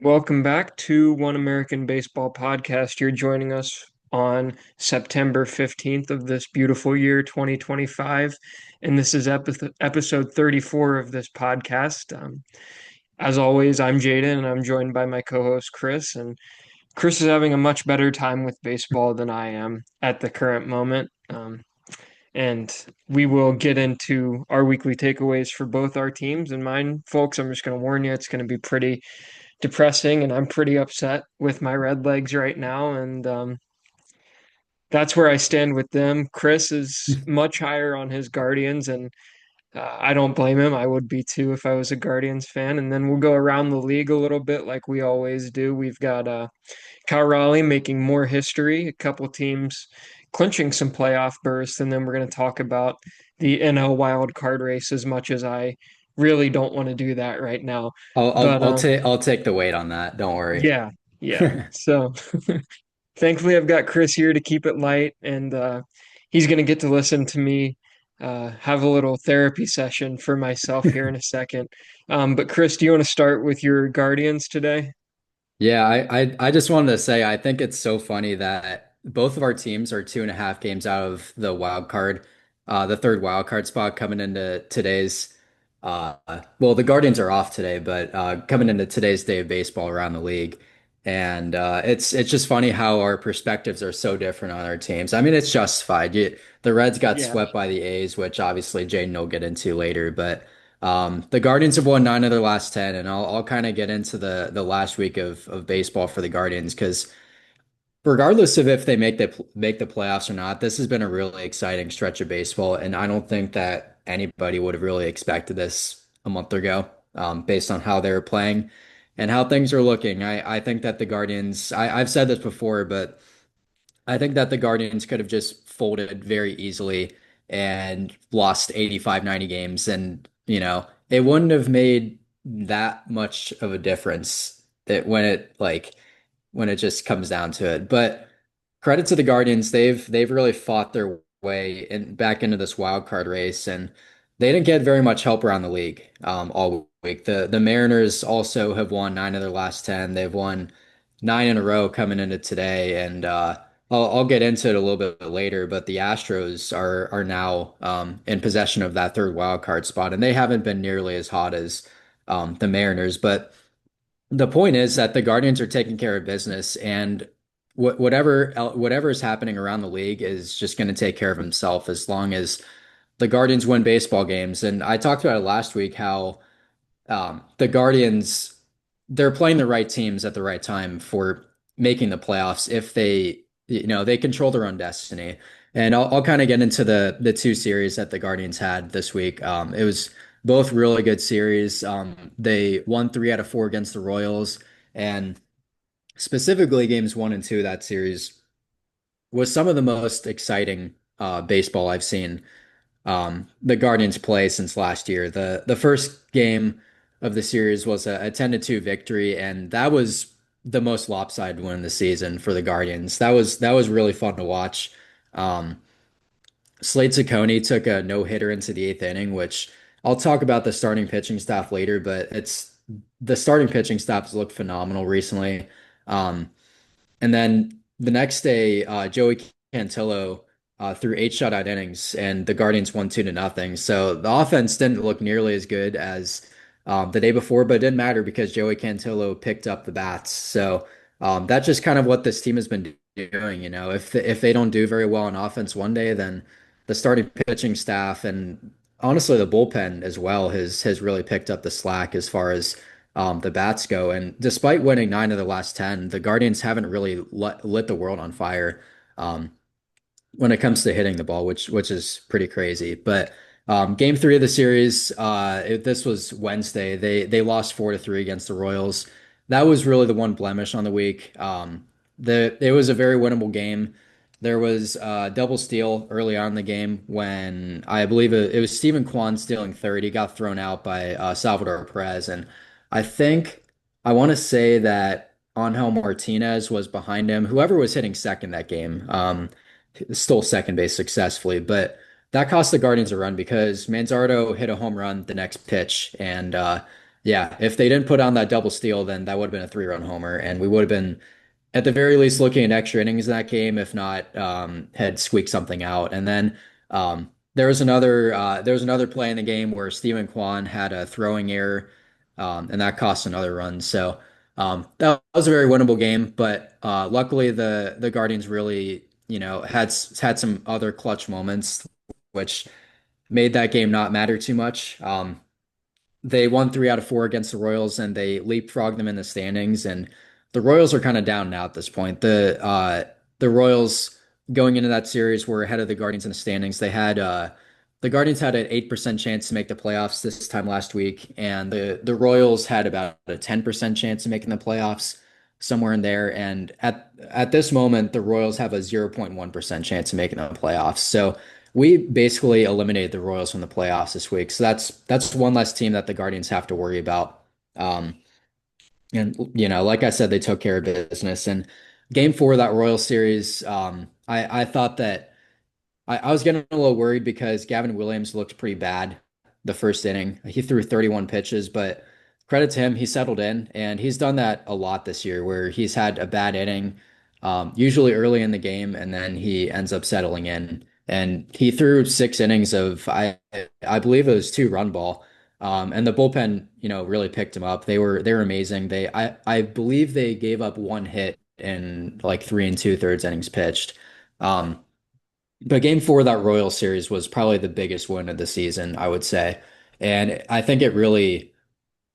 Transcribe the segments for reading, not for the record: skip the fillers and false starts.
Welcome back to One American Baseball Podcast. You're joining us on September 15th of this beautiful year, 2025. And this is episode 34 of this podcast. As always, I'm Jaden and I'm joined by my co host, Chris. And Chris is having a much better time with baseball than I am at the current moment. And we will get into our weekly takeaways for both our teams and mine. Folks, I'm just going to warn you, it's going to be pretty depressing, and I'm pretty upset with my Redlegs right now. And that's where I stand with them. Chris is much higher on his Guardians, and I don't blame him. I would be too if I was a Guardians fan. And then we'll go around the league a little bit like we always do. We've got Cal Raleigh making more history, a couple teams clinching some playoff berths, and then we're going to talk about the NL wild card race as much as I really don't want to do that right now. But I'll take the weight on that. Don't worry. yeah, yeah. So thankfully, I've got Chris here to keep it light, and he's going to get to listen to me have a little therapy session for myself here in a second. But Chris, do you want to start with your Guardians today? Yeah, I just wanted to say I think it's so funny that both of our teams are 2.5 games out of the wild card, the third wild card spot coming into today's uh well, the Guardians are off today, but coming into today's day of baseball around the league. And it's just funny how our perspectives are so different on our teams. I mean, it's justified. The Reds got Yeah, swept by the A's, which obviously Jaden will get into later, but the Guardians have won 9 of their last 10, and I'll kind of get into the last week of baseball for the Guardians because regardless of if they make the playoffs or not, this has been a really exciting stretch of baseball, and I don't think that anybody would have really expected this a month ago, based on how they were playing and how things are looking. I think that the Guardians, I've said this before, but I think that the Guardians could have just folded very easily and lost 85, 90 games. And, it wouldn't have made that much of a difference that when it just comes down to it. But credit to the Guardians, they've really fought their way back into this wild card race, and they didn't get very much help around the league all week. The Mariners also have won 9 of their last 10. They've won 9 in a row coming into today, and I'll get into it a little bit later. But the Astros are now in possession of that third wild card spot, and they haven't been nearly as hot as the Mariners, but. The point is that the Guardians are taking care of business, and whatever is happening around the league is just going to take care of himself as long as the Guardians win baseball games. And I talked about it last week how the Guardians they're playing the right teams at the right time for making the playoffs if they control their own destiny. And I'll kind of get into the two series that the Guardians had this week. It was both really good series. They won 3 out of 4 against the Royals, and specifically games 1 and 2 of that series was some of the most exciting baseball I've seen the Guardians play since last year. The first game of the series was a 10-2 victory, and that was the most lopsided win of the season for the Guardians. That was really fun to watch. Um, Slade Cecconi took a no-hitter into the eighth inning, which I'll talk about the starting pitching staff later, but it's the starting pitching staff has looked phenomenal recently. Um, and then the next day, Joey Cantillo threw 8 shutout innings, and the Guardians won 2-0. So the offense didn't look nearly as good as the day before, but it didn't matter because Joey Cantillo picked up the bats. So that's just kind of what this team has been doing. If they don't do very well on offense one day, then the starting pitching staff and honestly the bullpen as well has really picked up the slack as far as the bats go. And despite winning 9 of the last 10, the Guardians haven't really lit the world on fire when it comes to hitting the ball, which is pretty crazy. But game three of the series, this was Wednesday. They lost 4-3 against the Royals. That was really the one blemish on the week. It was a very winnable game. There was a double steal early on in the game when I believe it was Stephen Kwan stealing third. He got thrown out by Salvador Perez, and I think I want to say that Angel Martinez was behind him. Whoever was hitting second that game, stole second base successfully, but that cost the Guardians a run because Manzardo hit a home run the next pitch, and Yeah, if they didn't put on that double steal, then that would have been a 3-run homer, and we would have been at the very least looking at extra innings in that game, if not had squeaked something out. And then there was another play in the game where Stephen Kwan had a throwing error, and that cost another run. So that was a very winnable game, but luckily the Guardians really, had some other clutch moments, which made that game not matter too much. They won 3 out of 4 against the Royals, and they leapfrogged them in the standings. And the Royals are kind of down now at this point. The Royals going into that series were ahead of the Guardians in the standings. The Guardians had an 8% chance to make the playoffs this time last week, and the Royals had about a 10% chance of making the playoffs, somewhere in there. And at this moment, the Royals have a 0.1% chance of making the playoffs. So we basically eliminated the Royals from the playoffs this week, so that's one less team that the Guardians have to worry about. Um, and like I said, they took care of business. And Game 4 of that Royal series, I thought that I was getting a little worried because Gavin Williams looked pretty bad the first inning. He threw 31 pitches, but credit to him, he settled in, and he's done that a lot this year, where he's had a bad inning, usually early in the game, and then he ends up settling in. And he threw 6 innings of I believe it was 2-run ball, and the bullpen, really picked him up. They were amazing. I believe they gave up 1 hit in like 3 2/3 innings pitched. Um, but Game 4 of that Royal series was probably the biggest win of the season, I would say. And I think it really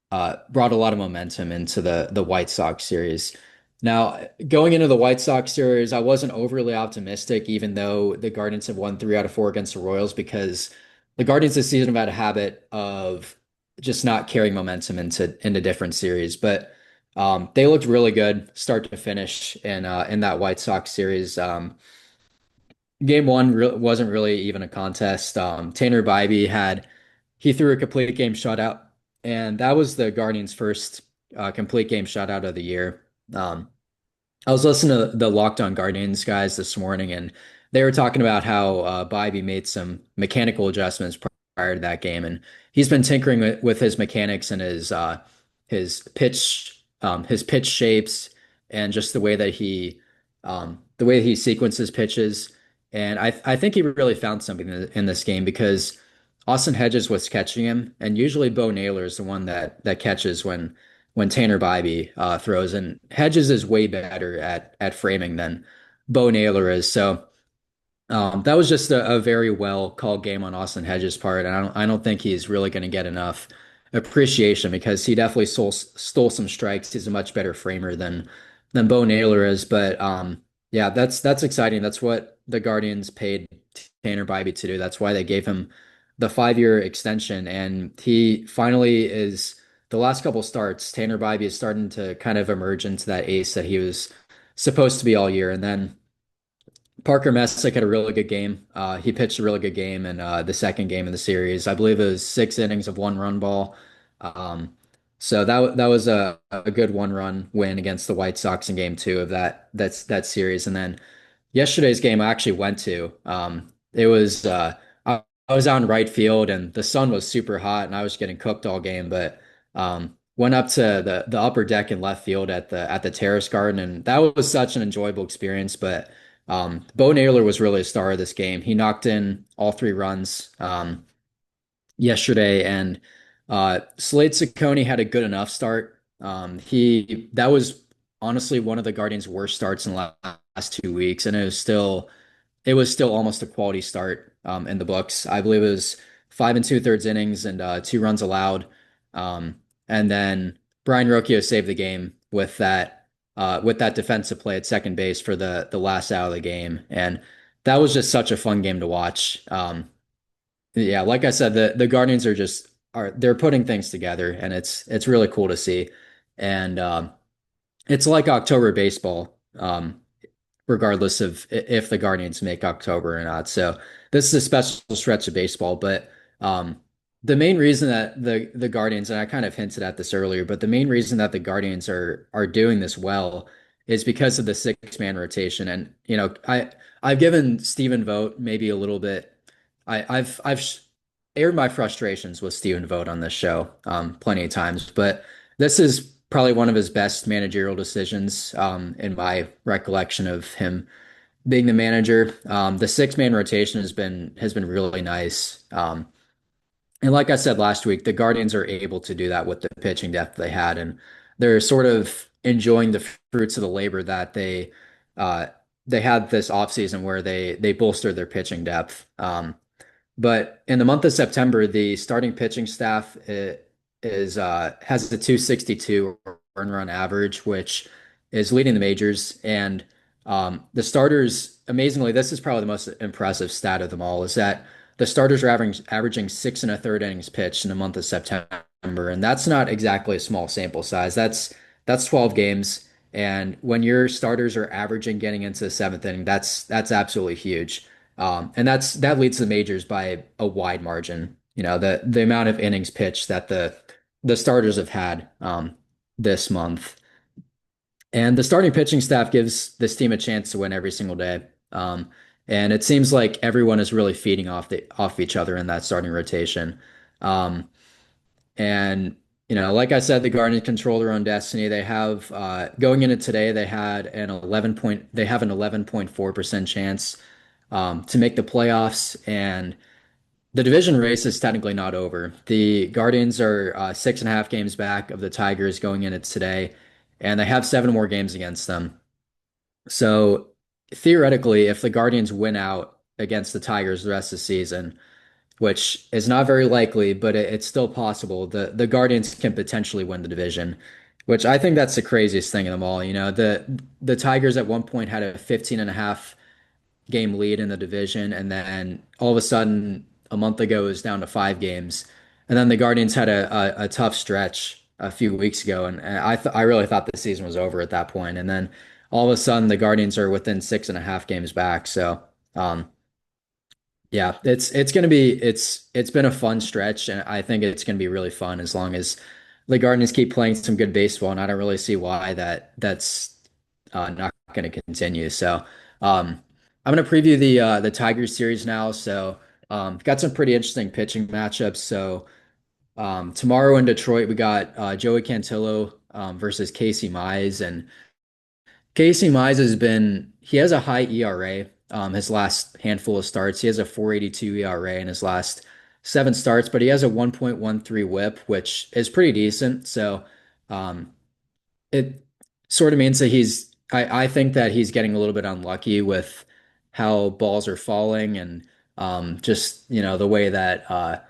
brought a lot of momentum into the White Sox series. Now, going into the White Sox series, I wasn't overly optimistic, even though the Guardians have won 3 out of 4 against the Royals, because the Guardians this season have had a habit of just not carrying momentum into different series. But they looked really good start to finish in that White Sox series. Game one re wasn't really even a contest. Tanner Bybee he threw a complete game shutout, and that was the Guardians' first complete game shutout of the year. Um, I was listening to the Locked On Guardians guys this morning, and they were talking about how Bybee made some mechanical adjustments prior to that game, and he's been tinkering with his mechanics and his pitch shapes, and just the way he sequences pitches. And I think he really found something in this game, because Austin Hedges was catching him, and usually Bo Naylor is the one that catches when Tanner Bybee throws, and Hedges is way better at framing than Bo Naylor is. So that was just a very well called game on Austin Hedges' part, and I don't think he's really going to get enough appreciation, because he definitely stole some strikes. He's a much better framer than Bo Naylor is. But yeah, that's exciting. That's what the Guardians paid Tanner Bybee to do. That's why they gave him the 5-year extension, and he finally is. The last couple starts, Tanner Bybee is starting to kind of emerge into that ace that he was supposed to be all year. And then Parker Messick had a really good game. He pitched a really good game in the second game of the series. I believe it was 6 innings of 1-run ball. Um, so that was a good 1-run win against the White Sox in game 2 of that series. And then yesterday's game I actually went to. I was out in right field, and the sun was super hot, and I was getting cooked all game. But went up to the upper deck in left field at the Terrace Garden, and that was such an enjoyable experience. But Bo Naylor was really a star of this game. He knocked in all 3 runs yesterday, and Slade Cecconi had a good enough start. He that was honestly one of the Guardians' worst starts in the last 2 weeks, and it was still almost a quality start in the books. I believe it was 5 2/3 innings and 2 runs allowed. And then Brian Rocchio saved the game with that defensive play at second base for the last out of the game. And that was just such a fun game to watch. Yeah, like I said, the Guardians they're putting things together, and it's really cool to see. And it's like October baseball. Regardless of if the Guardians make October or not. So this is a special stretch of baseball. But the main reason that the Guardians, and I kind of hinted at this earlier, but the main reason that the Guardians are doing this well is because of the 6-man rotation. And I've given Stephen Vogt maybe a little bit. I've aired my frustrations with Stephen Vogt on this show plenty of times, but this is probably one of his best managerial decisions in my recollection of him being the manager. The six-man rotation has been really nice. And like I said last week, the Guardians are able to do that with the pitching depth they had, and they're sort of enjoying the fruits of the labor that uh, they had this offseason where they bolstered their pitching depth. But in the month of September, the starting pitching staff has the 262 earn run average, which is leading the majors. And the starters, amazingly, this is probably the most impressive stat of them all, is that the starters are averaging 6 1/3 innings pitched in the month of September, and that's not exactly a small sample size. That's 12 games, and when your starters are averaging getting into the seventh inning, that's absolutely huge. And that leads the majors by a wide margin. You know, the amount of innings pitched that the starters have had this month. And the starting pitching staff gives this team a chance to win every single day. And it seems like everyone is really feeding off each other in that starting rotation. Um, and like I said, the Guardians control their own destiny. They have going into today, they have an 11.4% chance to make the playoffs, and the division race is technically not over. The Guardians are 6.5 games back of the Tigers going into today, and they have seven more games against them. So theoretically, if the Guardians win out against the Tigers the rest of the season, which is not very likely, but it's still possible, the Guardians can potentially win the division, which I think that's the craziest thing of them all. The Tigers at one point had a 15 and a half game lead in the division, and then all of a sudden a month ago it was down to 5 games, and then the Guardians had a tough stretch a few weeks ago, and I really thought the season was over at that point, and then all of a sudden the Guardians are within 6.5 games back. So um, yeah, it's been a fun stretch, and I think it's gonna be really fun as long as the Guardians keep playing some good baseball, and I don't really see why that's not going to continue. So I'm going to preview the Tigers series now. So got some pretty interesting pitching matchups. So tomorrow in Detroit, we got Joey Cantillo versus Casey Mize, and Casey Mize he has a high ERA. His last handful of starts, he has a 4.82 ERA in his last seven starts, but he has a 1.13 WHIP, which is pretty decent. So um, it sort of means that I think that he's getting a little bit unlucky with how balls are falling, and just the way that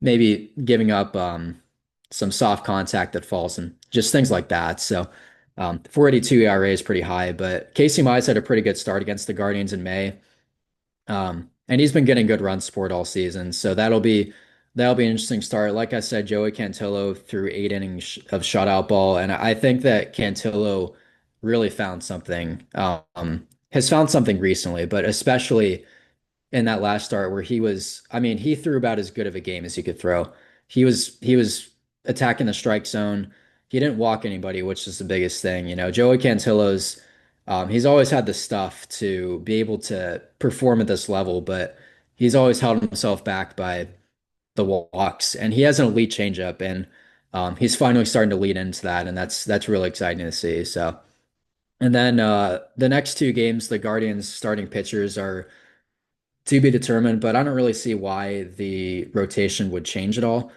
maybe giving up some soft contact that falls and just things like that. So 4.82 ERA is pretty high, but Casey Mize had a pretty good start against the Guardians in May. And he's been getting good run support all season. So that'll be an interesting start. Like I said, Joey Cantillo threw 8 innings of shutout ball, and I think that Cantillo really has found something recently, but especially in that last start where I mean, he threw about as good of a game as he could throw. He was attacking the strike zone. He didn't walk anybody, which is the biggest thing. Joey Cantillo's he's always had the stuff to be able to perform at this level, but he's always held himself back by the walks, and he has an elite changeup, and he's finally starting to lead into that, and that's really exciting to see. So, and then the next two games, the Guardians starting pitchers are to be determined, but I don't really see why the rotation would change at all.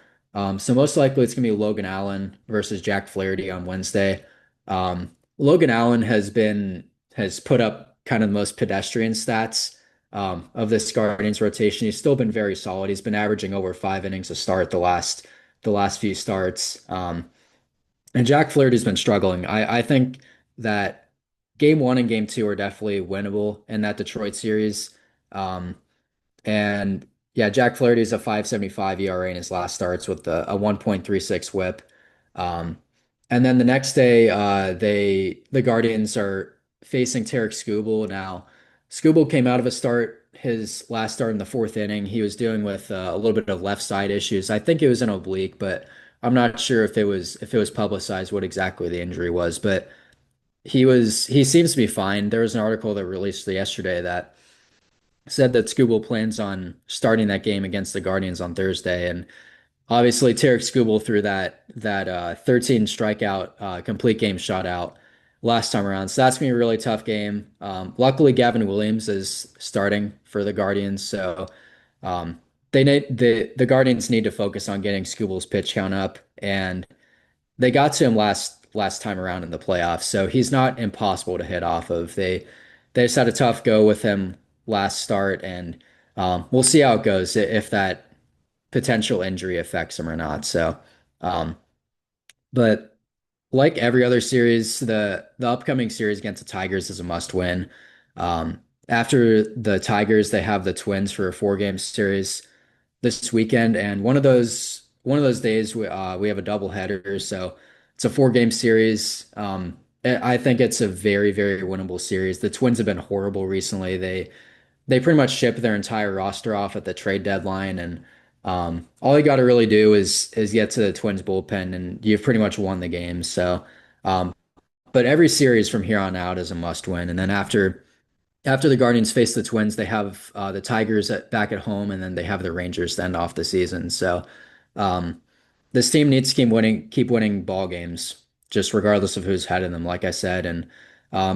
So most likely it's going to be Logan Allen versus Jack Flaherty on Wednesday. Logan Allen has put up kind of the most pedestrian stats of this Guardians rotation. He's still been very solid. He's been averaging over 5 innings a start the last few starts. And Jack Flaherty's been struggling. I think that game one and game two are definitely winnable in that Detroit series. Um, and yeah, Jack Flaherty's a 5.75 ERA in his last starts with a 1.36 WHIP. Um, and then the next day, the Guardians are facing Tarek Skubal. Now, Skubal came out of his last start in the fourth inning. He was dealing with a little bit of left side issues. I think it was an oblique, but I'm not sure if it was publicized what exactly the injury was. But he seems to be fine. There was an article that released yesterday that said that Skubal plans on starting that game against the Guardians on Thursday, and obviously Tarek Skubal threw that 13 strikeout complete game shutout last time around. So that's gonna be a really tough game. Luckily, Gavin Williams is starting for the Guardians, so um, the Guardians need to focus on getting Skubal's pitch count up, and they got to him last time around in the playoffs, so he's not impossible to hit off of. They just had a tough go with him last start, and we'll see how it goes if that potential injury affects him or not. So, um, but like every other series, the upcoming series against the Tigers is a must win. After the Tigers, they have the Twins for a 4 game series this weekend, and one of those days we have a doubleheader, so it's a 4 game series. I think it's a very winnable series. The Twins have been horrible recently. They pretty much shipped their entire roster off at the trade deadline, and all you got to really do is get to the Twins bullpen, and you've pretty much won the game. So, um, but every series from here on out is a must win, and then after the Guardians face the Twins, they have the Tigers back at home, and then they have the Rangers to end off the season. So um, this team needs to keep winning ball games, just regardless of who's head of them, like I said. And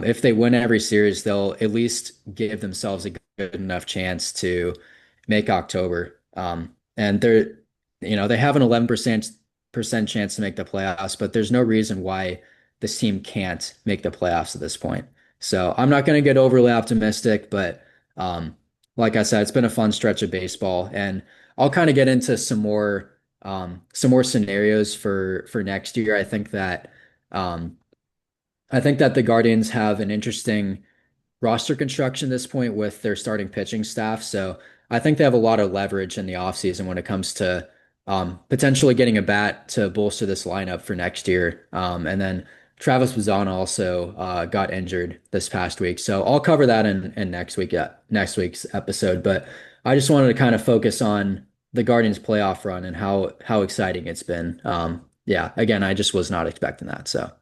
if they win every series, they'll at least give themselves a good enough chance to make October. And they have an 11% chance to make the playoffs, but there's no reason why this team can't make the playoffs at this point. So I'm not going to get overly optimistic, but um, like I said, it's been a fun stretch of baseball, and I'll kind of get into some more scenarios for next year. Um, I think that the Guardians have an interesting roster construction at this point with their starting pitching staff. So I think they have a lot of leverage in the offseason when it comes to potentially getting a bat to bolster this lineup for next year. And then Travis Bazzana also got injured this past week. So I'll cover that in next week's episode. But I just wanted to kind of focus on the Guardians playoff run and how exciting it's been. Yeah, again, I just was not expecting that. So.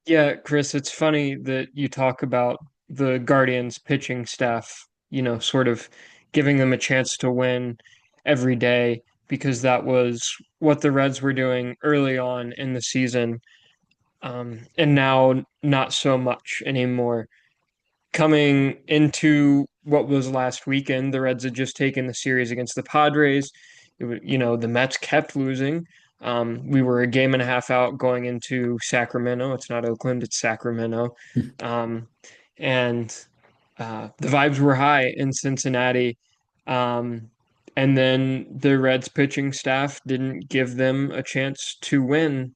Yeah, Chris, it's funny that you talk about the Guardians pitching staff, sort of giving them a chance to win every day because that was what the Reds were doing early on in the season. And now not so much anymore. Coming into what was last weekend, the Reds had just taken the series against the Padres. The Mets kept losing. We were a game and a half out going into Sacramento. It's not Oakland, it's Sacramento. Um, and the vibes were high in Cincinnati. Um, and then the Reds pitching staff didn't give them a chance to win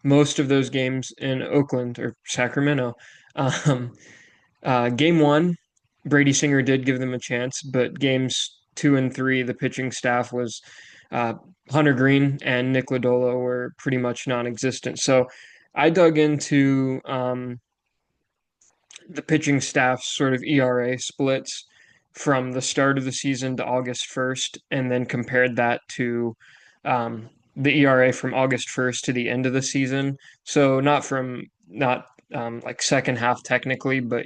most of those games in Oakland or Sacramento. Um, Game one, Brady Singer did give them a chance, but games two and three, the pitching staff was uh, Hunter Green and Nick Lodolo were pretty much non-existent. So I dug into the pitching staff's sort of ERA splits from the start of the season to August 1st, and then compared that to the ERA from August 1st to the end of the season. So not like second half technically, but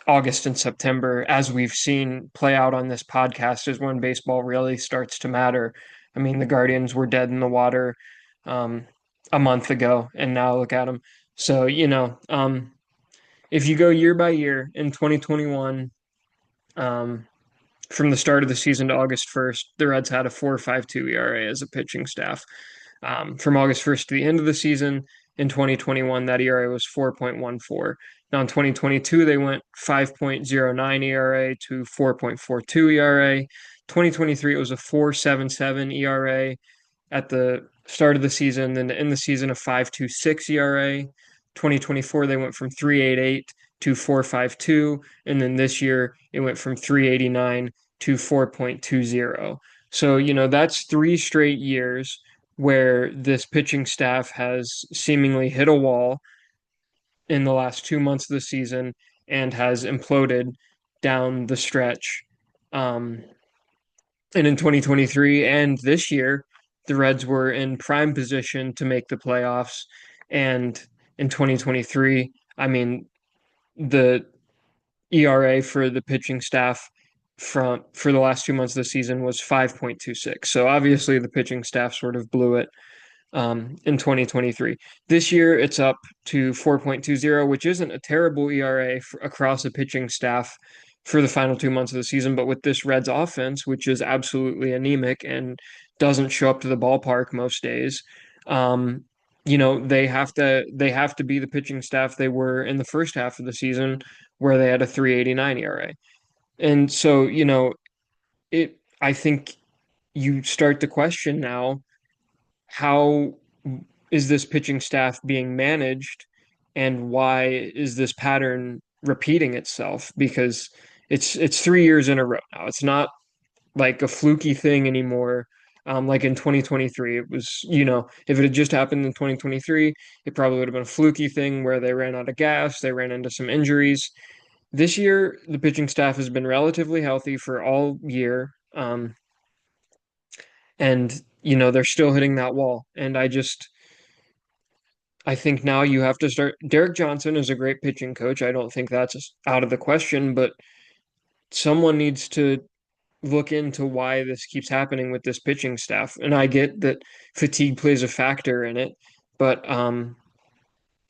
August and September, as we've seen play out on this podcast, is when baseball really starts to matter. I mean, the Guardians were dead in the water um, a month ago, and now look at them. So, if you go year by year in 2021, um, from the start of the season to August 1st, the Reds had a 4.52 ERA as a pitching staff. From August 1st to the end of the season in 2021, that ERA was 4.14. Now in 2022, they went 5.09 ERA to 4.42 ERA. 2023, it was a 4.77 ERA at the start of the season, then to end the season a 5.26 ERA. 2024, they went from 3.88 to 4.52, and then this year it went from 3.89 to 4.20. So, that's 3 straight years where this pitching staff has seemingly hit a wall in the last 2 months of the season and has imploded down the stretch. Um, and in 2023 and this year, the Reds were in prime position to make the playoffs. And in 2023, I mean, the ERA for the pitching staff for the last 2 months of the season was 5.26. So obviously the pitching staff sort of blew it in 2023. This year it's up to 4.20, which isn't a terrible ERA across the pitching staff for the final 2 months of the season. But with this Reds offense, which is absolutely anemic and doesn't show up to the ballpark most days, they have to be the pitching staff they were in the first half of the season, where they had a 3.89 ERA. And so, I think you start to question now, how is this pitching staff being managed, and why is this pattern repeating itself? Because it's 3 years in a row now. It's not like a fluky thing anymore. Like in 2023, it was, if it had just happened in 2023, it probably would have been a fluky thing where they ran out of gas, they ran into some injuries. This year, the pitching staff has been relatively healthy for all year. And they're still hitting that wall. And I think now you have to start. Derek Johnson is a great pitching coach. I don't think that's out of the question, but someone needs to look into why this keeps happening with this pitching staff. And I get that fatigue plays a factor in it, but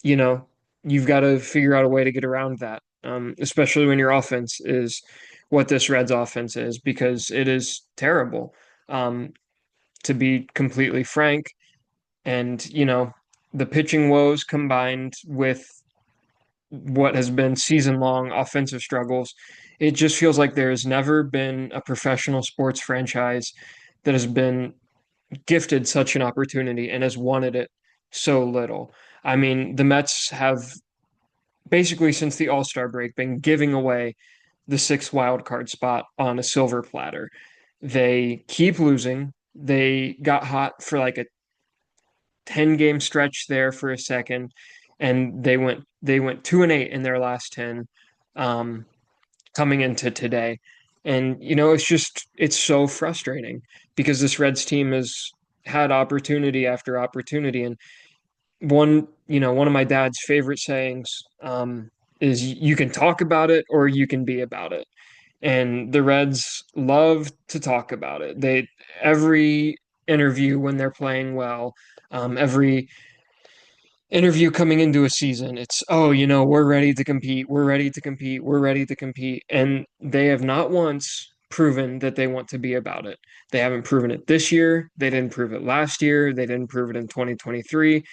you know, you've got to figure out a way to get around that. Especially when your offense is what this Reds offense is, because it is terrible. Um, to be completely frank, and the pitching woes combined with what has been season long offensive struggles, it just feels like there has never been a professional sports franchise that has been gifted such an opportunity and has wanted it so little. I mean, the Mets have basically since the All-Star break been giving away the sixth wild card spot on a silver platter. They keep losing. They got hot for like a 10 game stretch there for a second, and they went 2-8 in their last 10, um, coming into today. And it's so frustrating because this Reds team has had opportunity after opportunity. And one of my dad's favorite sayings, is you can talk about it or you can be about it. And the Reds love to talk about it. Every interview when they're playing well, every interview coming into a season, it's, oh, we're ready to compete, we're ready to compete, we're ready to compete. And they have not once proven that they want to be about it. They haven't proven it this year. They didn't prove it last year. They didn't prove it in 2023.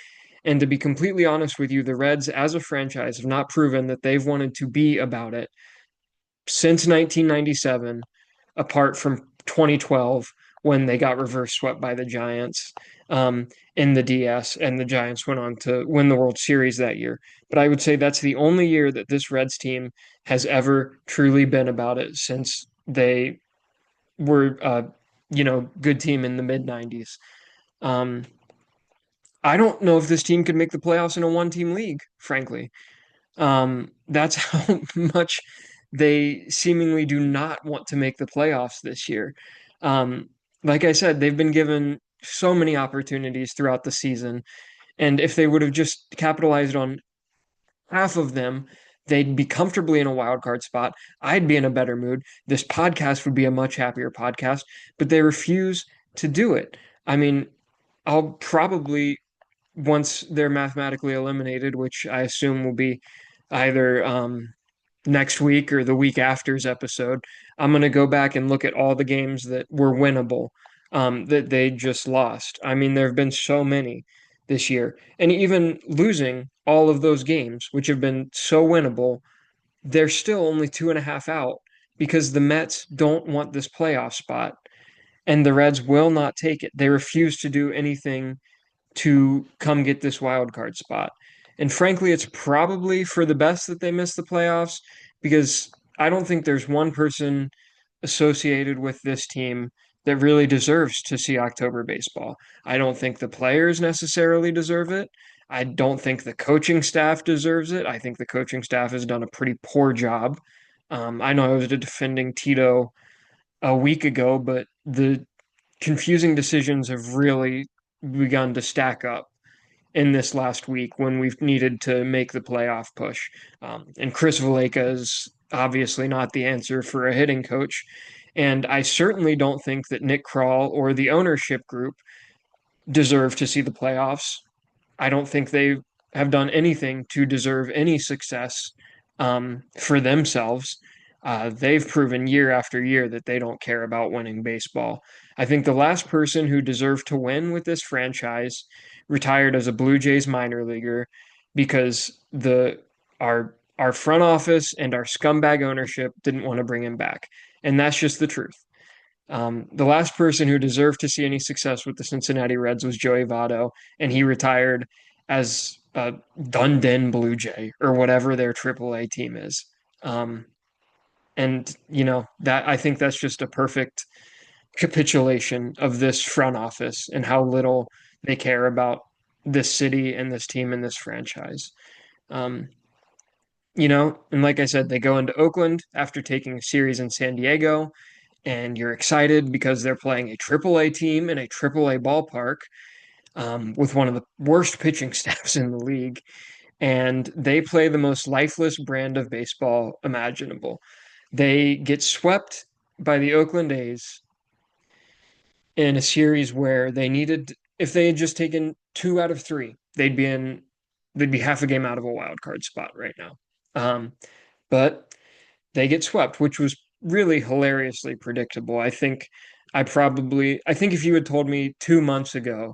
And to be completely honest with you, the Reds as a franchise have not proven that they've wanted to be about it since 1997, apart from 2012 when they got reverse swept by the Giants, in the DS, and the Giants went on to win the World Series that year. But I would say that's the only year that this Reds team has ever truly been about it since they were, good team in the mid 90s. Um, I don't know if this team could make the playoffs in a one team league, frankly. That's how much they seemingly do not want to make the playoffs this year. Um, like I said, they've been given so many opportunities throughout the season, and if they would have just capitalized on half of them, they'd be comfortably in a wild card spot. I'd be in a better mood. This podcast would be a much happier podcast, but they refuse to do it. I mean, I'll probably, once they're mathematically eliminated, which I assume will be either next week or the week after's episode, I'm going to go back and look at all the games that were winnable, that they just lost. I mean, there have been so many this year. And even losing all of those games, which have been so winnable, they're still only 2.5 out because the Mets don't want this playoff spot, and the Reds will not take it. They refuse to do anything to come get this wild card spot. And frankly, it's probably for the best that they miss the playoffs, because I don't think there's one person associated with this team that really deserves to see October baseball. I don't think the players necessarily deserve it. I don't think the coaching staff deserves it. I think the coaching staff has done a pretty poor job. I know I was defending Tito a week ago, but the confusing decisions have really begun to stack up in this last week when we've needed to make the playoff push. And Chris Valleca's obviously not the answer for a hitting coach. And I certainly don't think that Nick Krall or the ownership group deserve to see the playoffs. I don't think they have done anything to deserve any success for themselves. They've proven year after year that they don't care about winning baseball. I think the last person who deserved to win with this franchise retired as a Blue Jays minor leaguer because our front office and our scumbag ownership didn't want to bring him back. And that's just the truth. The last person who deserved to see any success with the Cincinnati Reds was Joey Votto, and he retired as a Dunedin Blue Jay or whatever their AAA team is. Um, and that I think that's just a perfect capitulation of this front office and how little they care about this city and this team and this franchise. Um, and like I said, they go into Oakland after taking a series in San Diego, and you're excited because they're playing a AAA team in a AAA ballpark with one of the worst pitching staffs in the league, and they play the most lifeless brand of baseball imaginable. They get swept by the Oakland A's in a series where they needed, if they had just taken 2 out of 3, they'd be half a game out of a wild card spot right now. But they get swept, which was really hilariously predictable. I think if you had told me 2 months ago,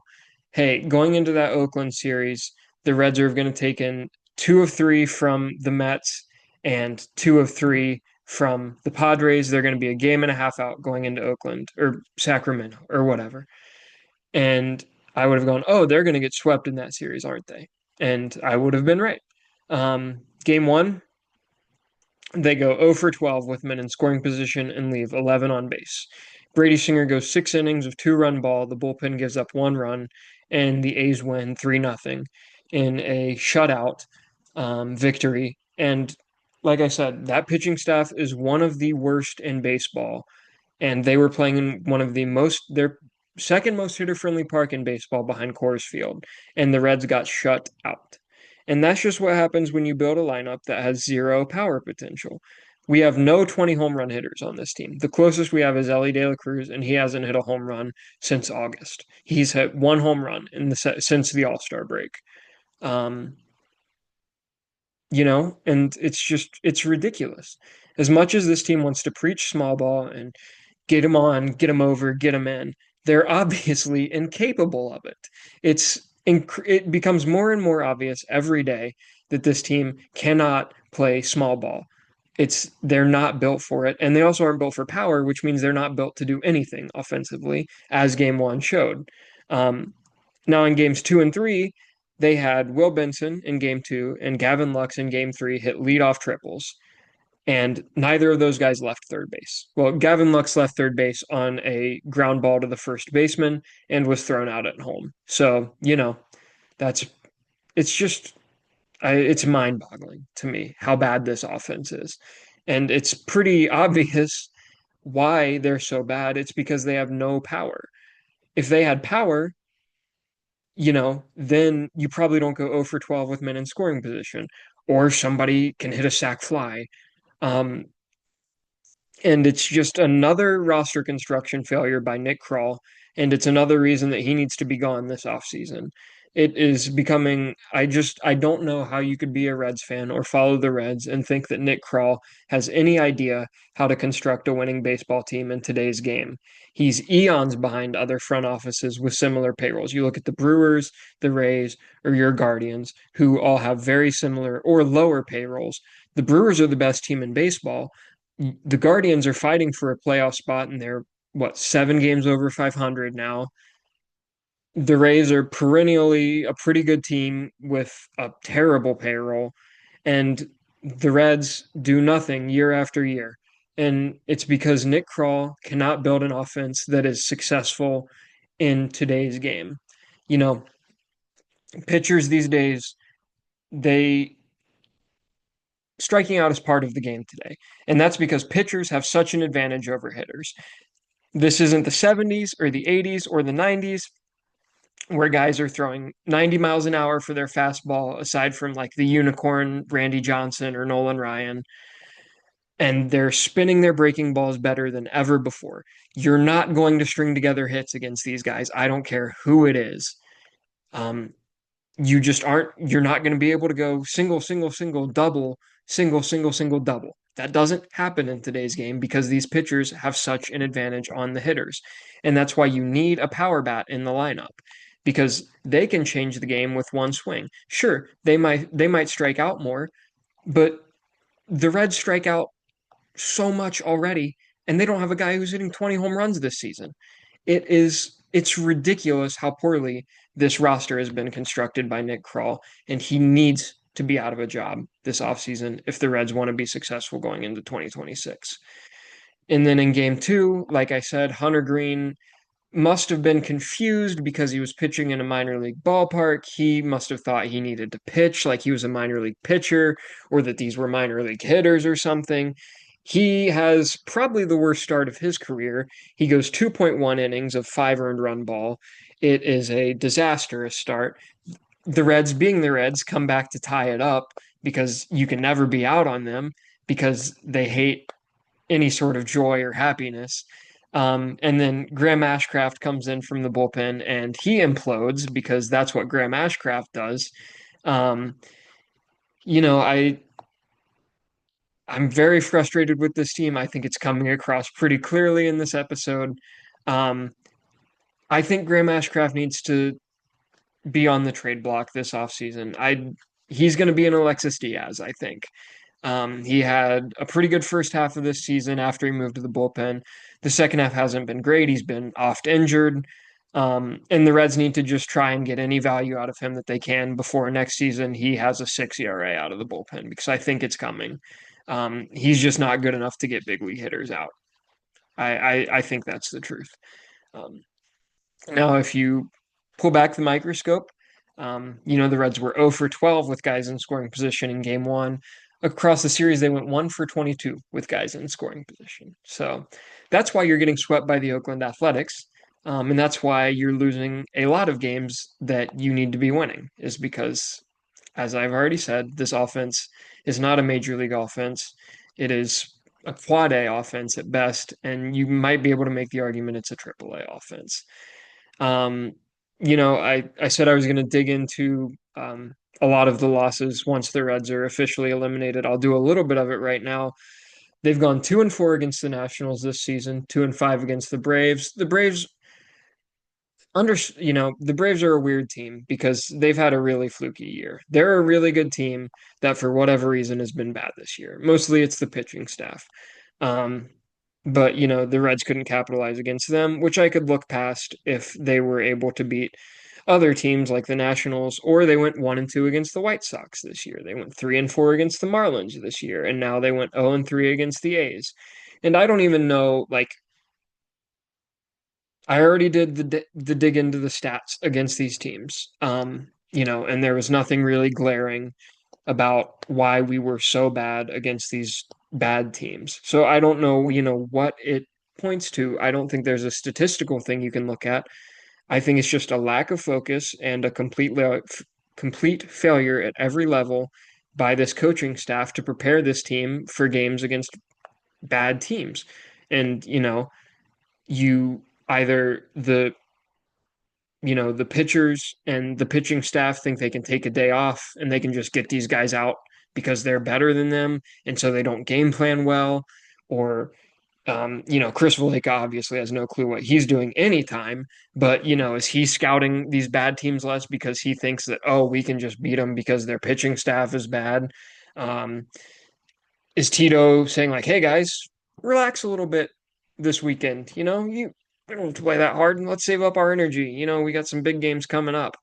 hey, going into that Oakland series, the Reds are going to take in 2 of 3 from the Mets and 2 of 3 from the Padres. They're going to be a game and a half out going into Oakland or Sacramento or whatever. And I would have gone, oh, they're going to get swept in that series, aren't they? And I would have been right. Game one, they go 0 for 12 with men in scoring position and leave 11 on base. Brady Singer goes 6 innings of 2-run ball. The bullpen gives up 1 run, and the A's win 3-0 in a shutout victory. And like I said, that pitching staff is one of the worst in baseball. And they were playing in one of their second most hitter friendly park in baseball behind Coors Field. And the Reds got shut out. And that's just what happens when you build a lineup that has zero power potential. We have no 20 home run hitters on this team. The closest we have is Ellie De La Cruz, and he hasn't hit a home run since August. He's hit 1 home run since the All Star break. Um, and it's ridiculous. As much as this team wants to preach small ball and get him on, get him over, get him in. They're obviously incapable of it. It becomes more and more obvious every day that this team cannot play small ball. They're not built for it, and they also aren't built for power, which means they're not built to do anything offensively, as Game One showed. Um, Now in games 2 and 3, they had Will Benson in Game 2 and Gavin Lux in Game 3 hit leadoff triples, and neither of those guys left third base. Well, Gavin Lux left third base on a ground ball to the first baseman and was thrown out at home. So, that's it's just it's mind-boggling to me how bad this offense is. And it's pretty obvious why they're so bad. It's because they have no power. If they had power, then you probably don't go 0 for 12 with men in scoring position, or somebody can hit a sac fly. Um, And it's just another roster construction failure by Nick Krall, and it's another reason that he needs to be gone this offseason. It is becoming, I don't know how you could be a Reds fan or follow the Reds and think that Nick Krall has any idea how to construct a winning baseball team in today's game. He's eons behind other front offices with similar payrolls. You look at the Brewers, the Rays, or your Guardians, who all have very similar or lower payrolls. The Brewers are the best team in baseball. The Guardians are fighting for a playoff spot, and they're 7 games over 500 now. The Rays are perennially a pretty good team with a terrible payroll, and the Reds do nothing year after year. And it's because Nick Krall cannot build an offense that is successful in today's game. You know, Pitchers these days, they striking out is part of the game today. And that's because pitchers have such an advantage over hitters. This isn't the 70s or the 80s or the 90s where guys are throwing 90 miles an hour for their fastball, aside from like the unicorn Randy Johnson or Nolan Ryan. and they're spinning their breaking balls better than ever before. You're not going to string together hits against these guys. I don't care who it is. Um, you just aren't, you're not going to be able to go single, single, single, double, single, single, single, double. That doesn't happen in today's game because these pitchers have such an advantage on the hitters. And that's why you need a power bat in the lineup because they can change the game with one swing. Sure, they might strike out more, but the Reds strike out so much already, and they don't have a guy who's hitting 20 home runs this season. It's ridiculous how poorly this roster has been constructed by Nick Krall, and he needs to be out of a job this offseason if the Reds want to be successful going into 2026. And then in game two, like I said, Hunter Green must have been confused because he was pitching in a minor league ballpark. He must have thought he needed to pitch like he was a minor league pitcher or that these were minor league hitters or something. He has probably the worst start of his career. He goes 2.1 innings of 5 earned run ball. It is a disastrous start. The Reds, being the Reds, come back to tie it up because you can never be out on them because they hate any sort of joy or happiness. And then Graham Ashcraft comes in from the bullpen and he implodes because that's what Graham Ashcraft does. Um, you know, I'm very frustrated with this team. I think it's coming across pretty clearly in this episode. Um, I think Graham Ashcraft needs to be on the trade block this offseason. He's going to be an Alexis Diaz, I think. He had a pretty good first half of this season after he moved to the bullpen. The second half hasn't been great. He's been oft injured. And the Reds need to just try and get any value out of him that they can before next season he has a 6 ERA out of the bullpen because I think it's coming. He's just not good enough to get big league hitters out. I think that's the truth. Um, Now, if you pull back the microscope, the Reds were 0 for 12 with guys in scoring position in game one. Across the series, they went 1 for 22 with guys in scoring position. So that's why you're getting swept by the Oakland Athletics. And that's why you're losing a lot of games that you need to be winning, is because, as I've already said, this offense is not a major league offense. It is a quad A offense at best, and you might be able to make the argument it's a triple A offense. Um, I said I was going to dig into a lot of the losses once the Reds are officially eliminated. I'll do a little bit of it right now. They've gone 2-4 against the Nationals this season, 2-5 against the Braves. The Braves are a weird team because they've had a really fluky year. They're a really good team that, for whatever reason, has been bad this year. Mostly it's the pitching staff. Um, but the Reds couldn't capitalize against them, which I could look past if they were able to beat other teams like the Nationals, or they went 1-2 against the White Sox this year. They went 3-4 against the Marlins this year, and now they went 0-3 against the A's. And I don't even know, like, I already did the dig into the stats against these teams. And there was nothing really glaring about why we were so bad against these bad teams. So I don't know, what it points to. I don't think there's a statistical thing you can look at. I think it's just a lack of focus and a complete failure at every level by this coaching staff to prepare this team for games against bad teams. And, you either the pitchers and the pitching staff think they can take a day off and they can just get these guys out because they're better than them, and so they don't game plan well. Or, Chris Valleca obviously has no clue what he's doing anytime, but, is he scouting these bad teams less because he thinks that, oh, we can just beat them because their pitching staff is bad? Um, is Tito saying, like, hey guys, relax a little bit this weekend? We don't have to play that hard and let's save up our energy. We got some big games coming up.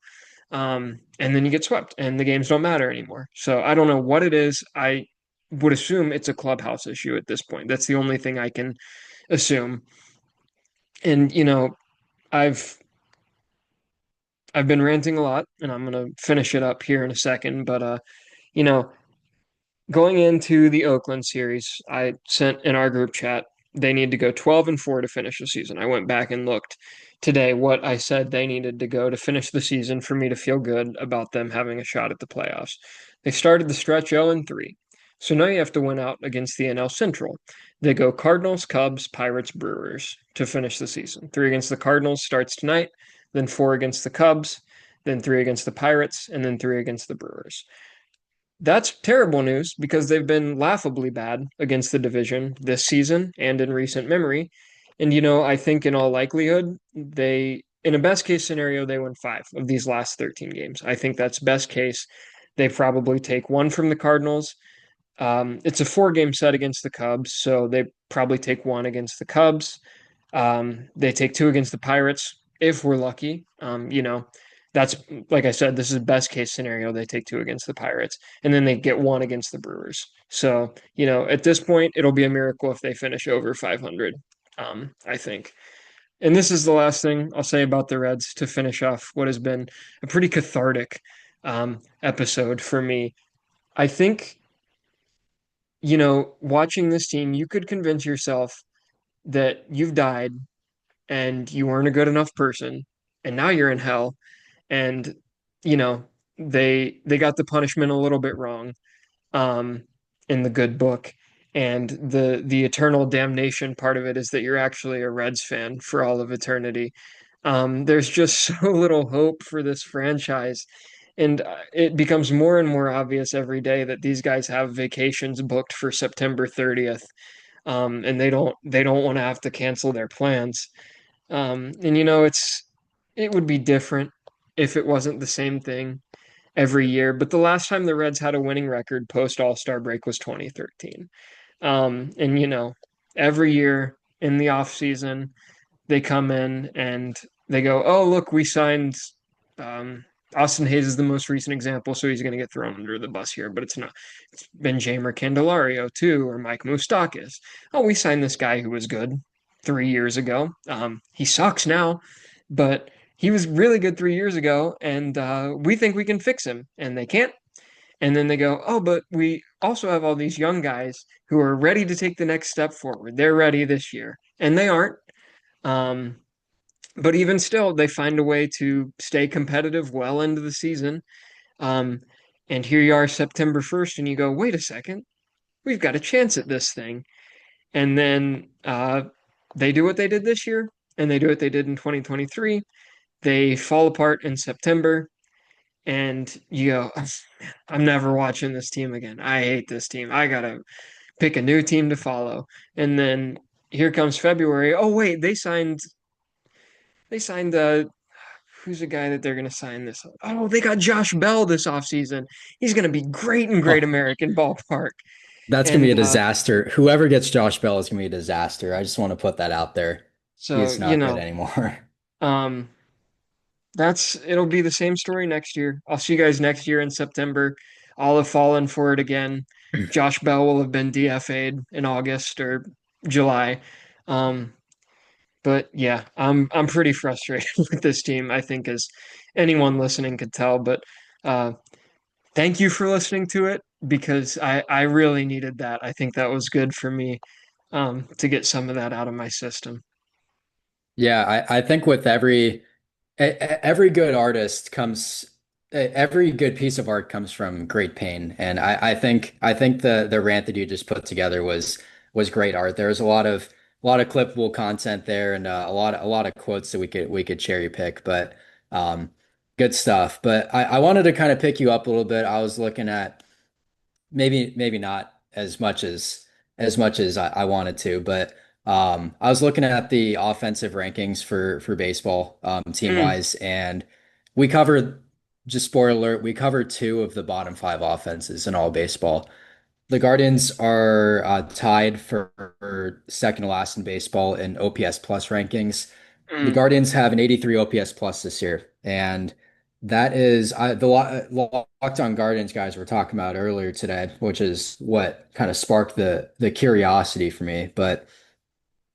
And then you get swept and the games don't matter anymore. So I don't know what it is. I would assume it's a clubhouse issue at this point. That's the only thing I can assume. And I've I've been ranting a lot and I'm gonna finish it up here in a second. But you know, going into the Oakland series, I sent in our group chat they need to go 12-4 to finish the season. I went back and looked today what I said they needed to go to finish the season for me to feel good about them having a shot at the playoffs. They started the stretch 0-3. So now you have to win out against the NL Central. They go Cardinals, Cubs, Pirates, Brewers to finish the season. Three against the Cardinals starts tonight, then four against the Cubs, then three against the Pirates, and then three against the Brewers. That's terrible news because they've been laughably bad against the division this season and in recent memory. And, I think in all likelihood, in a best case scenario, they win five of these last 13 games. I think that's best case. They probably take one from the Cardinals. It's a four-game set against the Cubs, so they probably take one against the Cubs. They take two against the Pirates if we're lucky. That's like I said, this is best case scenario. They take two against the Pirates, and then they get one against the Brewers. So, at this point, it'll be a miracle if they finish over 500. I think. And this is the last thing I'll say about the Reds to finish off what has been a pretty cathartic episode for me. I think, watching this team, you could convince yourself that you've died and you weren't a good enough person, and now you're in hell. And you know, they got the punishment a little bit wrong um, in the good book. And the eternal damnation part of it is that you're actually a Reds fan for all of eternity. There's just so little hope for this franchise. And it becomes more and more obvious every day that these guys have vacations booked for September 30th, and they don't want to have to cancel their plans. And it would be different if it wasn't the same thing every year. But the last time the Reds had a winning record post All-Star break was 2013. And every year in the off season, they come in and they go, "Oh, look, we signed." Um, Austin Hayes is the most recent example, so he's going to get thrown under the bus here. But it's not. It's been Jamer Candelario too, or Mike Moustakas. Oh, we signed this guy who was good 3 years ago. He sucks now, but he was really good 3 years ago, and we think we can fix him, and they can't. And then they go, oh, but we also have all these young guys who are ready to take the next step forward. They're ready this year, and they aren't. Um, but even still, they find a way to stay competitive well into the season. Um, and here you are, September 1st, and you go, wait a second, we've got a chance at this thing. And then they do what they did this year, and they do what they did in 2023. They fall apart in September, and you go, "Oh, man, I'm never watching this team again. I hate this team. I gotta pick a new team to follow." And then here comes February. Oh wait, they signed who's the guy that they're gonna sign this? Oh, they got Josh Bell this offseason. He's gonna be great in Great Oh, American Ballpark. that's gonna be And a disaster. Whoever gets Josh Bell is gonna be a disaster. I just want to put that out there. so He's not good anymore. um it'll be the same story next year. I'll see you guys next year in September. I'll have fallen for it again. Josh Bell will have been DFA'd in August or July. Um, but yeah, I'm pretty frustrated with this team, I think, as anyone listening could tell. But uh, thank you for listening to it because I really needed that. I think that was good for me to get some of that out of my system. Yeah, I think with every good artist comes every good piece of art comes from great pain. And I think the rant that you just put together was great art. There was a lot of clippable content there and a lot of quotes that we could cherry pick, but um good stuff. But I wanted to kind of pick you up a little bit. I was looking at maybe not as much as I wanted to, but I was looking at the offensive rankings for baseball team Mm, wise, and we covered just spoiler alert, we covered two of the bottom five offenses in all baseball. The Guardians are tied for second to last in baseball in OPS plus rankings. The mm. Guardians have an 83 OPS plus this year, and that is the Locked On Guardians guys were talking about earlier today, which is what kind of sparked the curiosity for me. But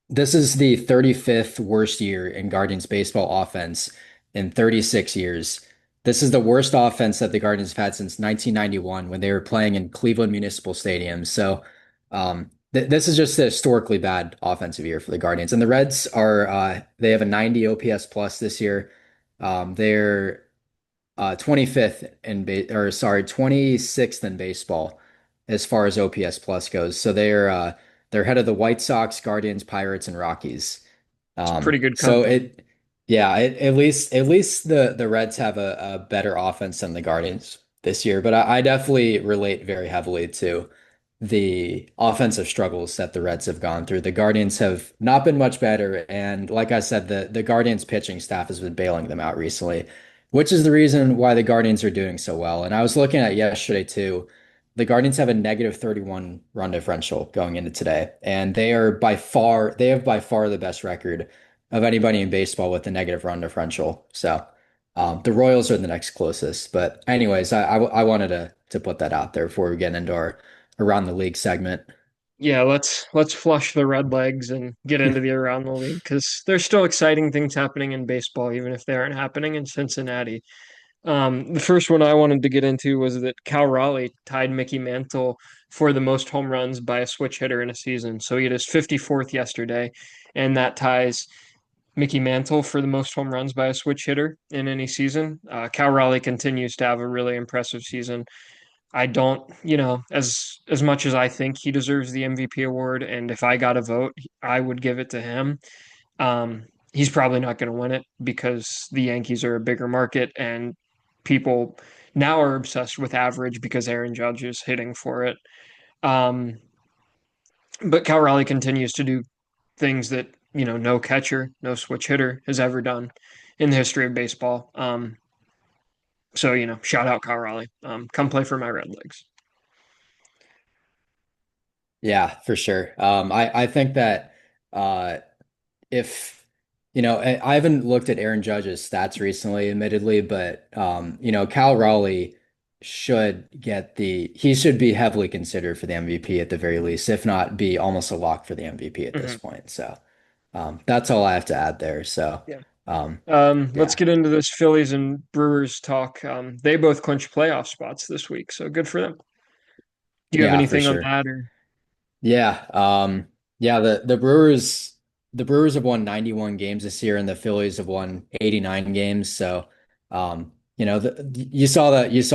this is the 35th worst year in Guardians baseball offense in 36 years. This is the worst offense that the Guardians have had since 1991 when they were playing in Cleveland Municipal Stadium. So this is just a historically bad offensive year for the Guardians. And the Reds are they have a 90 OPS plus this year. They're 25th in or sorry, 26th in baseball. as far as OPS plus goes. So they're ahead of the White Sox, Guardians, Pirates, and Rockies. It's pretty good So company. it, yeah, at least the Reds have a better offense than the Guardians this year. But I definitely relate very heavily to the offensive struggles that the Reds have gone through. The Guardians have not been much better, and like I said, the Guardians pitching staff has been bailing them out recently, which is the reason why the Guardians are doing so well. And I was looking at yesterday too. The Guardians have a negative 31 run differential going into today, and they have by far the best record of anybody in baseball with a negative run differential. So the Royals are the next closest. But anyways, I wanted to put that out there before we get into our around the league segment. Yeah, let's flush the Redlegs and get into the around the league because there's still exciting things happening in baseball, even if they aren't happening in Cincinnati. The first one I wanted to get into was that Cal Raleigh tied Mickey Mantle for the most home runs by a switch hitter in a season. So he had his 54th yesterday, and that ties Mickey Mantle for the most home runs by a switch hitter in any season. Cal Raleigh continues to have a really impressive season. I don't, as much as I think he deserves the MVP award, and if I got a vote, I would give it to him. He's probably not going to win it because the Yankees are a bigger market and people now are obsessed with average because Aaron Judge is hitting for it. Um, but Cal Raleigh continues to do things that, no catcher, no switch hitter has ever done in the history of baseball. So, shout out Cal Raleigh. Come play for my Redlegs. Yeah, for sure. I think that uh, if I haven't looked at Aaron Judge's stats recently, admittedly, but Cal Raleigh he should be heavily considered for the MVP at the very least, if not be almost a lock for the MVP at this Mhm. point. So that's all I have to add there. So Yeah. um, Let's yeah, get into this Phillies and Brewers talk. They both clinched playoff spots this week, so good for them. Do you have yeah, for anything on sure. that or? Yeah, yeah, the Brewers have won 91 games this year and the Phillies have won 89 games. So, you saw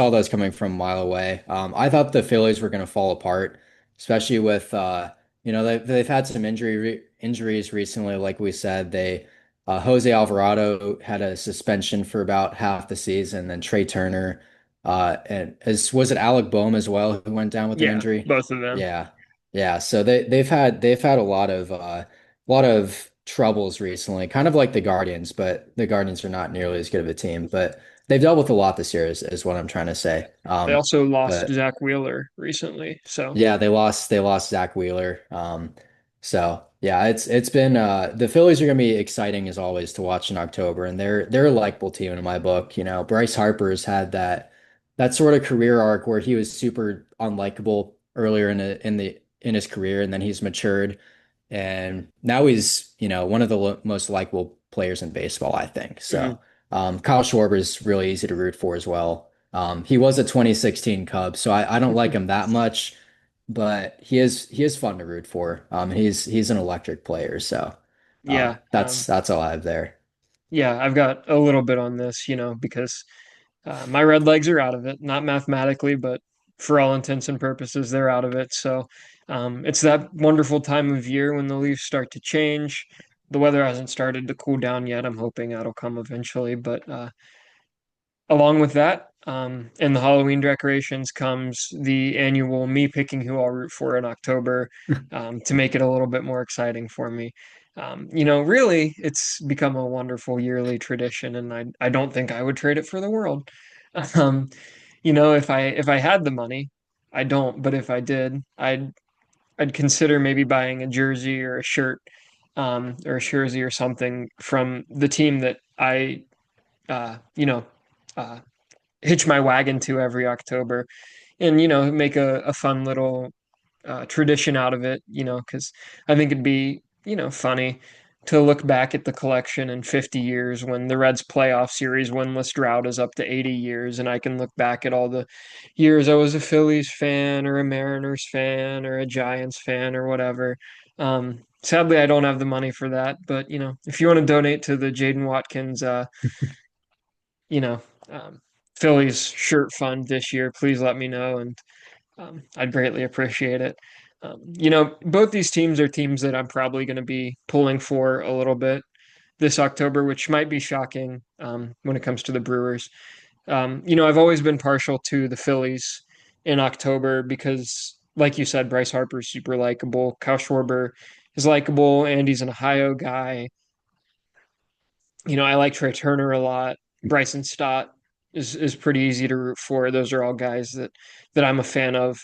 those coming from a mile away. I thought the Phillies were going to fall apart, especially with they've had some injuries recently. Like we said, they Jose Alvarado had a suspension for about half the season, then Trey Turner, and as was it Alec Boehm as well who went down with an Yeah, injury? both of them. Yeah. Yeah, so they've had a lot of troubles recently, kind of like the Guardians, but the Guardians are not nearly as good of a team. But they've dealt with a lot this year, is what I'm trying to say. They also lost But Zach Wheeler recently, so yeah, they lost Zach Wheeler. So yeah, it's been the Phillies are gonna be exciting as always to watch in October, and they're a likable team in my book. Bryce Harper's had that sort of career arc where he was super unlikable earlier in his career, and then he's matured, and now he's one of the most likable players in baseball, I think. mhm. So Kyle Schwarber is really easy to root for as well. He was a 2016 Cub, so I don't like him that much, but he is fun to root for. He's an electric player, so Yeah, that's all I have there. yeah. I've got a little bit on this, because my Red Legs are out of it, not mathematically, but for all intents and purposes, they're out of it. So it's that wonderful time of year when the leaves start to change. The weather hasn't started to cool down yet. I'm hoping that'll come eventually. But along with that, and the Halloween decorations comes the annual me picking who I'll root for in October to make it a little bit more exciting for me. Really, it's become a wonderful yearly tradition, and I don't think I would trade it for the world. Um, if I had the money, I don't, but if I did, I'd consider maybe buying a jersey or a shirt, or a jersey or something from the team that I, uh, you know, uh, hitch my wagon to every October, and make a fun little tradition out of it. Because I think it'd be funny to look back at the collection in 50 years when the Reds playoff series winless drought is up to 80 years, and I can look back at all the years I was a Phillies fan or a Mariners fan or a Giants fan or whatever. Sadly, I don't have the money for that, but if you want to donate to the Jaden Watkins, you know, um, Phillies shirt fund this year, please let me know, and I'd greatly appreciate it. Both these teams are teams that I'm probably going to be pulling for a little bit this October, which might be shocking when it comes to the Brewers. I've always been partial to the Phillies in October because, like you said, Bryce Harper's super likable. Kyle Schwarber is likable, and he's an Ohio guy. I like Trey Turner a lot. Bryson Stott is pretty easy to root for. Those are all guys that I'm a fan of.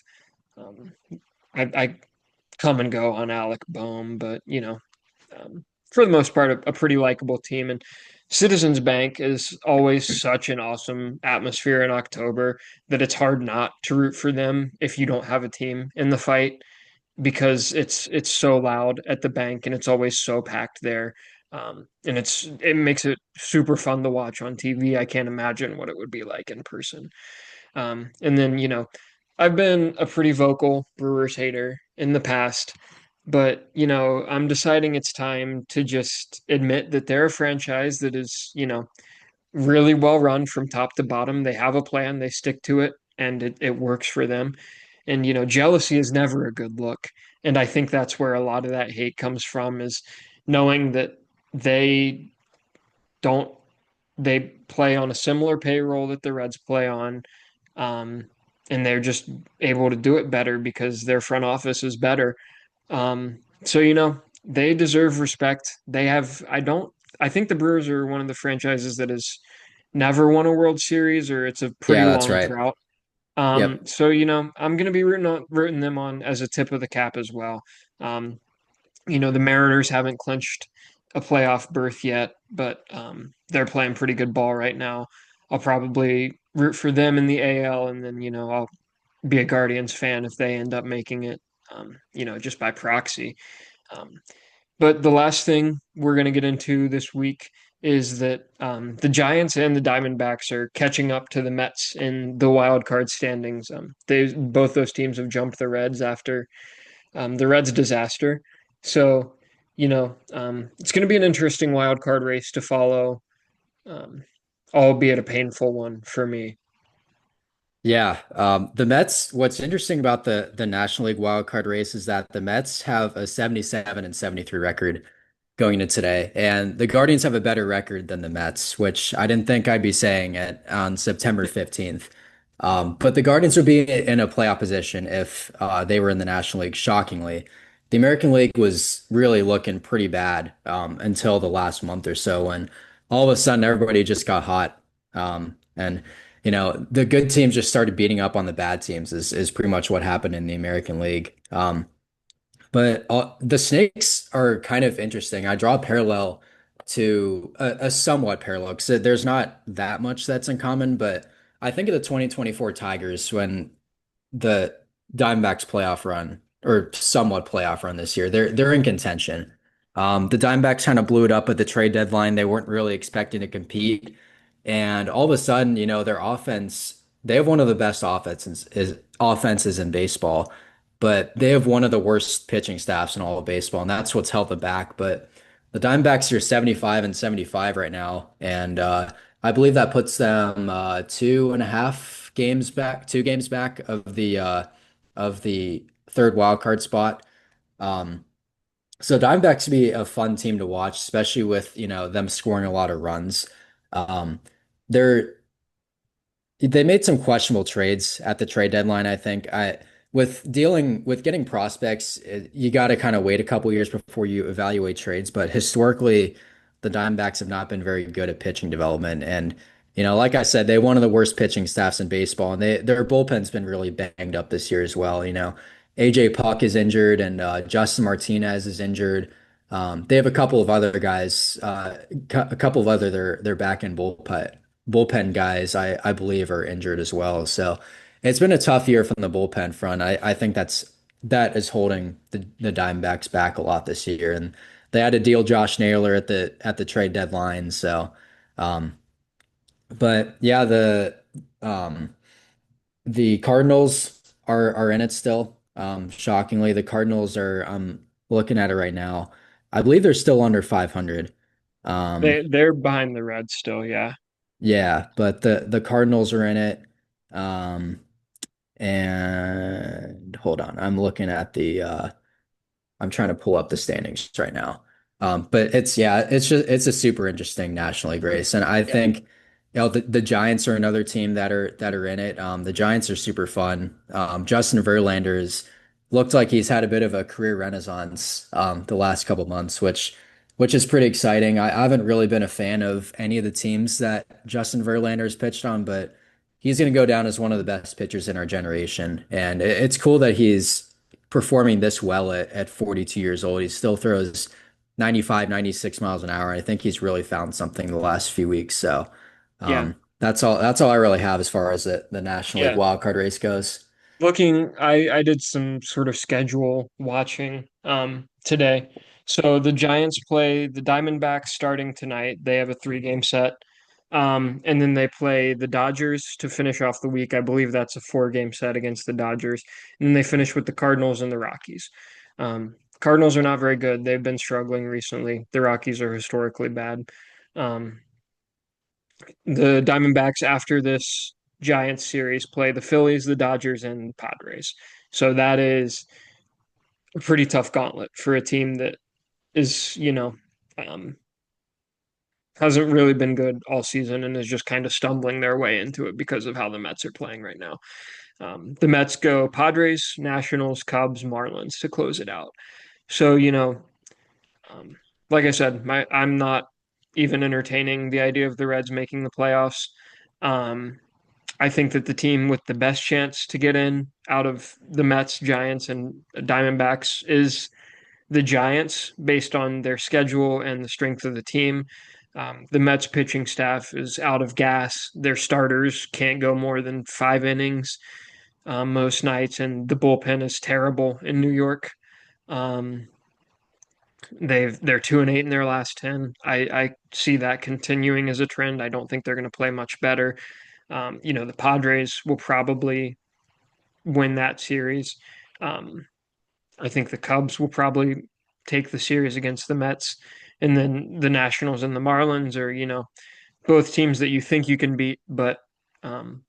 Um, I come and go on Alec Boehm, but for the most part, a pretty likable team. And Citizens Bank is always such an awesome atmosphere in October that it's hard not to root for them if you don't have a team in the fight because it's so loud at the bank and it's always so packed there. And it makes it super fun to watch on TV. I can't imagine what it would be like in person. And then, I've been a pretty vocal Brewers hater in the past, but, I'm deciding it's time to just admit that they're a franchise that is, really well run from top to bottom. They have a plan, they stick to it, and it works for them. And, jealousy is never a good look. And I think that's where a lot of that hate comes from is knowing that they don't they play on a similar payroll that the Reds play on. Um, and they're just able to do it better because their front office is better. So, they deserve respect. I think the Brewers are one of the franchises that has never won a World Series or it's a pretty Yeah, that's long right. drought. Yep. So, I'm going to be rooting them on as a tip of the cap as well. Um, the Mariners haven't clinched a playoff berth yet, but they're playing pretty good ball right now. I'll probably root for them in the AL, and then I'll be a Guardians fan if they end up making it. Just by proxy. Um, but the last thing we're going to get into this week is that the Giants and the Diamondbacks are catching up to the Mets in the wild card standings. They both those teams have jumped the Reds after the Reds' disaster. So, it's going to be an interesting wild card race to follow, um, albeit a painful one for me. Yeah, the Mets. What's interesting about the National League wild card race is that the Mets have a 77 and 73 record going into today, and the Guardians have a better record than the Mets, which I didn't think I'd be saying it on September 15th. But the Guardians would be in a playoff position if they were in the National League. Shockingly, the American League was really looking pretty bad until the last month or so, when all of a sudden everybody just got hot. And the good teams just started beating up on the bad teams is pretty much what happened in the American League. But the Snakes are kind of interesting. I draw a parallel to a somewhat parallel because there's not that much that's in common, but I think of the 2024 Tigers when the Diamondbacks playoff run or somewhat playoff run this year. They're in contention. The Diamondbacks kind of blew it up at the trade deadline. They weren't really expecting to compete, and all of a sudden, their offense. They have one of the best offenses in baseball, but they have one of the worst pitching staffs in all of baseball, and that's what's held them back. But the Diamondbacks are 75 and 75 right now, and I believe that puts them 2.5 games back, 2 games back of the third wild card spot. Um, so Diamondbacks to be a fun team to watch, especially with them scoring a lot of runs. Um, they're they made some questionable trades at the trade deadline, I think. With dealing with getting prospects, you got to kind of wait a couple years before you evaluate trades. But historically, the Diamondbacks have not been very good at pitching development. And, like I said, they have one of the worst pitching staffs in baseball, and their bullpen's been really banged up this year as well. AJ Puck is injured, and Justin Martinez is injured. They have a couple of other guys, a couple of other their back end bullpen guys, I believe, are injured as well. So it's been a tough year from the bullpen front. I think that is holding the Diamondbacks back a lot this year. And they had to deal Josh Naylor at the trade deadline. So, um, but yeah, um, the Cardinals are in it still. Shockingly, the Cardinals are. I'm looking at it right now. I believe they're still under 500. Um, They're behind the Reds still, yeah. Yeah, but the Cardinals are in it. Um, and hold on. I'm looking at the I'm trying to pull up the standings right now. But it's yeah, it's a super interesting National League race, and I Yeah. think the Giants are another team that are in it. The Giants are super fun. Justin Verlander's looked like he's had a bit of a career renaissance the last couple months, which is pretty exciting. I haven't really been a fan of any of the teams that Justin Verlander has pitched on, but he's going to go down as one of the best pitchers in our generation, and it's cool that he's performing this well at 42 years old. He still throws 95, 96 miles an hour. I think he's really found something the last few weeks. So Yeah. that's all I really have as far as the National League Yeah. wildcard race goes. I did some sort of schedule watching today. So the Giants play the Diamondbacks starting tonight. They have a 3 game set. And then they play the Dodgers to finish off the week. I believe that's a 4 game set against the Dodgers. And then they finish with the Cardinals and the Rockies. Cardinals are not very good. They've been struggling recently. The Rockies are historically bad. Um, the Diamondbacks after this Giants series play the Phillies, the Dodgers, and the Padres. So that is a pretty tough gauntlet for a team that is, um, hasn't really been good all season and is just kind of stumbling their way into it because of how the Mets are playing right now. The Mets go Padres, Nationals, Cubs, Marlins to close it out. So, um, like I said, I'm not even entertaining the idea of the Reds making the playoffs. Um, I think that the team with the best chance to get in out of the Mets, Giants, and Diamondbacks is the Giants based on their schedule and the strength of the team. The Mets pitching staff is out of gas. Their starters can't go more than 5 innings most nights, and the bullpen is terrible in New York. Um, they're 2-8 in their last 10. I see that continuing as a trend. I don't think they're going to play much better. The Padres will probably win that series. Um, I think the Cubs will probably take the series against the Mets. And then the Nationals and the Marlins are, both teams that you think you can beat, but, um,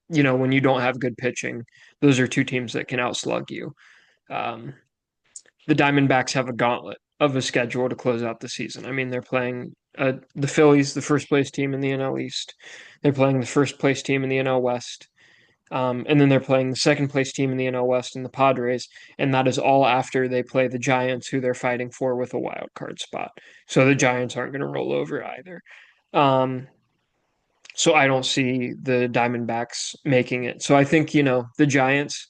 when you don't have good pitching, those are two teams that can outslug you. Um, the Diamondbacks have a gauntlet of a schedule to close out the season. I mean, they're playing the Phillies, the first place team in the NL East. They're playing the first place team in the NL West. And then they're playing the second place team in the NL West and the Padres, and that is all after they play the Giants, who they're fighting for with a wild card spot. So the Giants aren't going to roll over either. Um, so I don't see the Diamondbacks making it. So I think, the Giants,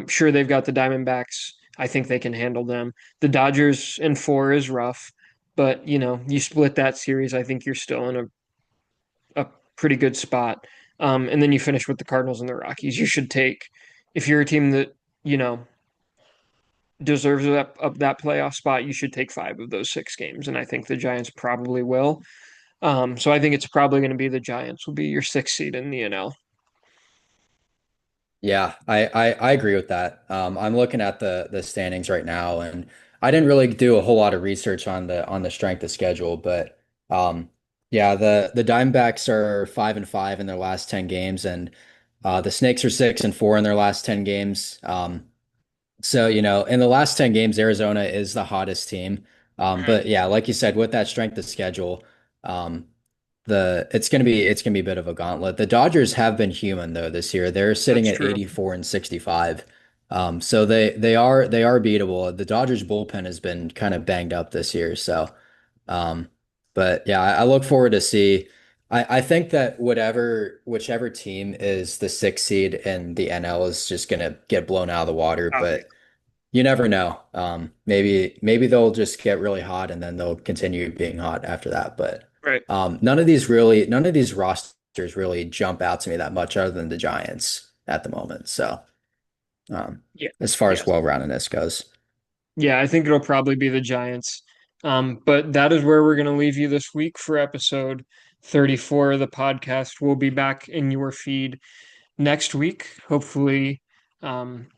sure, they've got the Diamondbacks. I think they can handle them. The Dodgers in 4 is rough, but, you split that series. I think you're still in a pretty good spot. And then you finish with the Cardinals and the Rockies. You should take, if you're a team that, you know, deserves that playoff spot, you should take 5 of those 6 games. And I think the Giants probably will. So I think it's probably going to be the Giants will be your 6th seed in the NL. Yeah, I agree with that. I'm looking at the standings right now, and I didn't really do a whole lot of research on the strength of schedule, but yeah, the Diamondbacks are 5-5 in their last 10 games, and the Snakes are 6-4 in their last 10 games. So in the last 10 games, Arizona is the hottest team. Mhm. But yeah, like you said, with that strength of schedule, um, it's gonna be a bit of a gauntlet. The Dodgers have been human though this year. They're sitting That's at true. 84 and 65. So they are beatable. The Dodgers bullpen has been kind of banged up this year. So um, but yeah, I look forward to see. I think that whichever team is the sixth seed in the NL is just gonna get blown out of the water. Oh yeah, But you never know. Maybe they'll just get really hot and then they'll continue being hot after that. But right. none of these rosters really jump out to me that much other than the Giants at the moment. So um, Yeah, as far as yes, well-roundedness goes. yeah. I think it'll probably be the Giants. But that is where we're going to leave you this week for episode 34 of the podcast. We'll be back in your feed next week. Hopefully, um,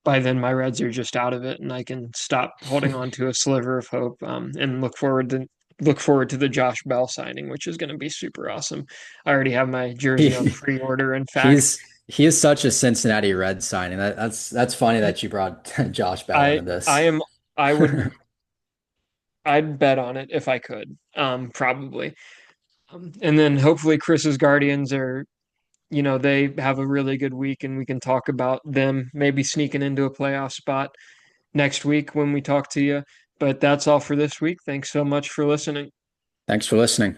by then my Reds are just out of it and I can stop holding on to a sliver of hope and look forward to the Josh Bell signing, which is going to be super awesome. I already have my jersey on He pre-order, in he's fact. he is such a Cincinnati Reds signing. That's funny that you brought Josh Bell I into I this. am I would I'd bet on it if I could. Probably. And then hopefully Chris's Guardians are, they have a really good week and we can talk about them maybe sneaking into a playoff spot next week when we talk to you. But that's all for this week. Thanks so much for listening. Thanks for listening.